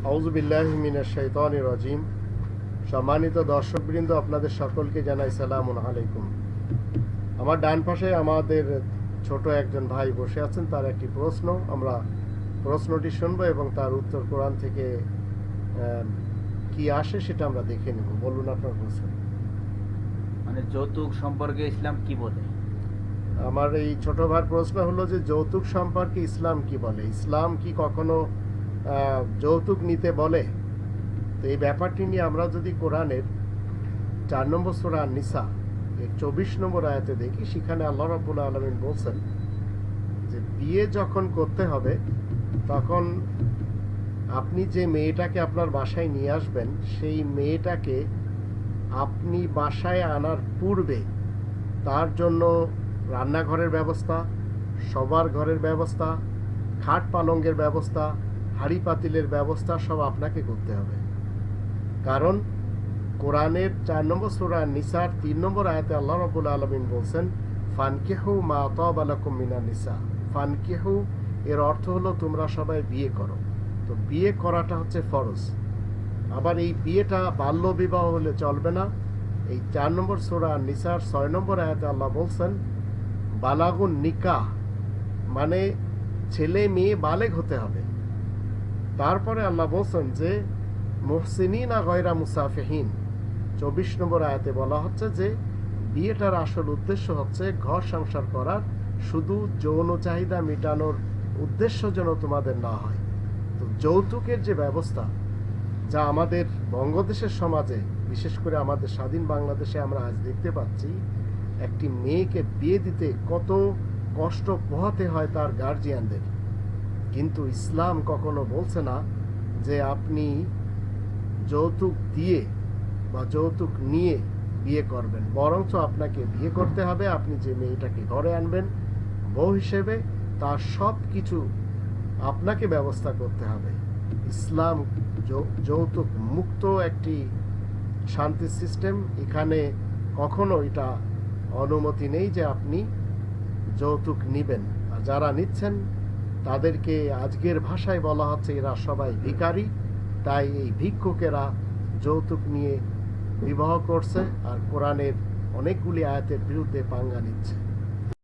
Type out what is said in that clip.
আউযু বিল্লাহি মিনাশ শাইতানির রাজিম। সম্মানিত দর্শকবৃন্দ, আপনাদের সকলকে জানাই সালামুন আলাইকুম। আমার ডান পাশে আমাদের ছোট একজন ভাই বসে আছেন। তার একটি প্রশ্ন, আমরা প্রশ্নটি শুনবো এবং তার উত্তর কোরআন থেকে কি আসে সেটা আমরা দেখে নেব। বলুন আপনার প্রশ্ন। মানে যৌতুক সম্পর্কে ইসলাম কি বলে? আমার এই ছোট ভাইয়ের প্রশ্ন হলো যে যৌতুক সম্পর্কে ইসলাম কি বলে। ইসলাম কি কখনো যৌতুক নিতে বলে? তো এই ব্যাপারটি নিয়ে আমরা যদি কোরআনের 4 নম্বর সূরা নিসা এর 24 নম্বর আয়াতে দেখি, সেখানে আল্লাহ রাব্বুল আলামিন বলছেন যে বিয়ে যখন করতে হবে তখন আপনি যে মেয়েটাকে আপনার বাসায় নিয়ে আসবেন, সেই মেয়েটাকে আপনি বাসায় আনার পূর্বে তার জন্য রান্নাঘরের ব্যবস্থা, শোবার ঘরের ব্যবস্থা, খাট পালঙ্কের ব্যবস্থা, হাঁড়ি পাতিলের ব্যবস্থা সব আপনাকে করতে হবে। কারণ কোরআনের 4 নম্বর সূরা নিসার 3 নম্বর আয়াতে আল্লাহ রাব্বুল আলামিন বলছেন ফানকিহু মা তাবা লাকুম মিনান নিসা। ফানকিহু এর অর্থ হলো তোমরা সবাই বিয়ে করো। তো বিয়ে করাটা হচ্ছে ফরজ। আবার এই বিয়েটা বাল্য বিবাহ হলে চলবে না। এই 4 নম্বর সূরা নিসার 6 নম্বর আয়াতে আল্লাহ বলছেন বালাগুন নিকাহ, মানে ছেলে মেয়ে বালেগ হতে হবে। তারপরে আল্লাহ বলছেন যে মুহসিনিনা গয়রা মুসাফিহিন। 24 নম্বর আয়াতে বলা হচ্ছে যে বিয়েটার আসল উদ্দেশ্য হচ্ছে ঘর সংসার করার, শুধু যৌন চাহিদা মেটানোর উদ্দেশ্য যেন তোমাদের না হয়। তো যৌতুকের যে ব্যবস্থা, যা আমাদের বঙ্গদেশের সমাজে, বিশেষ করে আমাদের স্বাধীন বাংলাদেশে আমরা আজ দেখতে পাচ্ছি, একটি মেয়েকে বিয়ে দিতে কত কষ্ট পোহাতে হয় তার গার্জিয়ানদের। কিন্তু ইসলাম কখনো বলছে না যে আপনি যৌতুক দিয়ে বা যৌতুক নিয়ে বিয়ে করবেন, বরঞ্চ আপনাকে বিয়ে করতে হবে। আপনি যে মেয়েটাকে ঘরে আনবেন বউ হিসেবে, তার সব কিছু আপনাকে ব্যবস্থা করতে হবে। ইসলাম যৌতুক মুক্ত একটি শান্তি সিস্টেম। এখানে কখনো এটা অনুমতি নেই যে আপনি যৌতুক নিবেন। আর যারা নিচ্ছেন তাদেরকে আজকের ভাষায় বলা হচ্ছে এরা সবাই ভিখারি। তাই এই ভিক্ষুকেরা যৌতুক নিয়ে বিবাহ করছে আর কোরআনের অনেকগুলি আয়াতের বিরুদ্ধে পাঙ্গা নিচ্ছে।